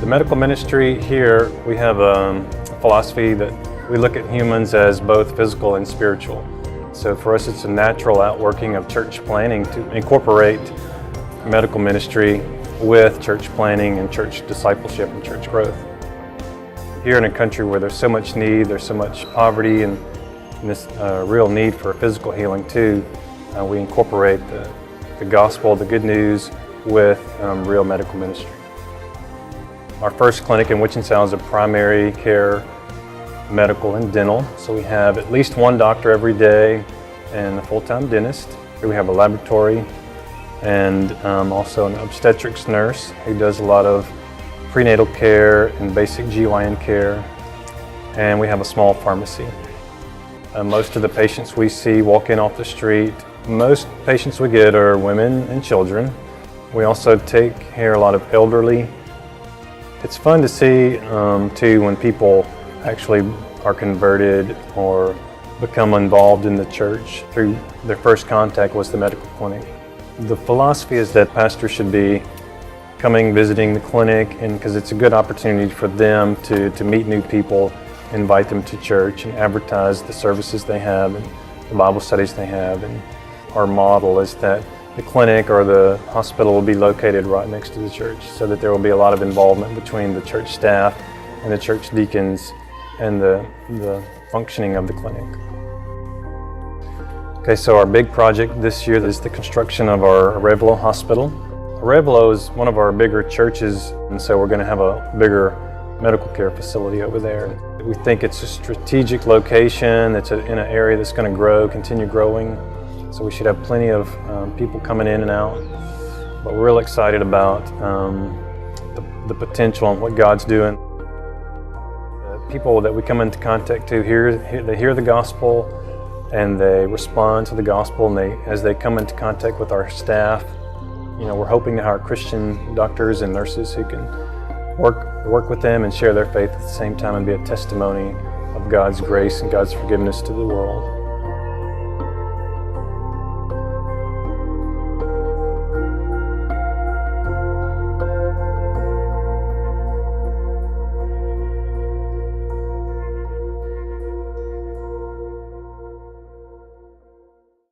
The medical ministry here, we have a philosophy that we look at humans as both physical and spiritual. So for us, it's a natural outworking of church planning to incorporate medical ministry with church planning and church discipleship and church growth. Here in a country where there's so much need, there's so much poverty and this real need for physical healing too, we incorporate the gospel, the good news, with real medical ministry. Our first clinic in Wichita is a primary care, medical and dental. So we have at least one doctor every day and a full-time dentist. Here we have a laboratory and also an obstetrics nurse who does a lot of prenatal care and basic GYN care. And we have a small pharmacy. Most of the patients we see walk in off the street. Most patients we get are women and children. We also take care of a lot of elderly. It's fun to see too when people actually are converted or become involved in the church through their first contact was the medical clinic. The philosophy is that pastors should be coming, visiting the clinic, and because it's a good opportunity for them to meet new people, invite them to church and advertise the services they have and the Bible studies they have. And our model is that the clinic or the hospital will be located right next to the church so that there will be a lot of involvement between the church staff and the church deacons and the functioning of the clinic. Okay, so our big project this year is the construction of our Arevalo Hospital. Arevalo is one of our bigger churches, and so we're going to have a bigger medical care facility over there. We think it's a strategic location. It's in an area that's going to grow, continue growing. So we should have plenty of people coming in and out. But we're real excited about the potential and what God's doing. The people that we come into contact to they hear the gospel and they respond to the gospel, and as they come into contact with our staff, we're hoping to hire Christian doctors and nurses who can work with them and share their faith at the same time and be a testimony of God's grace and God's forgiveness to the world.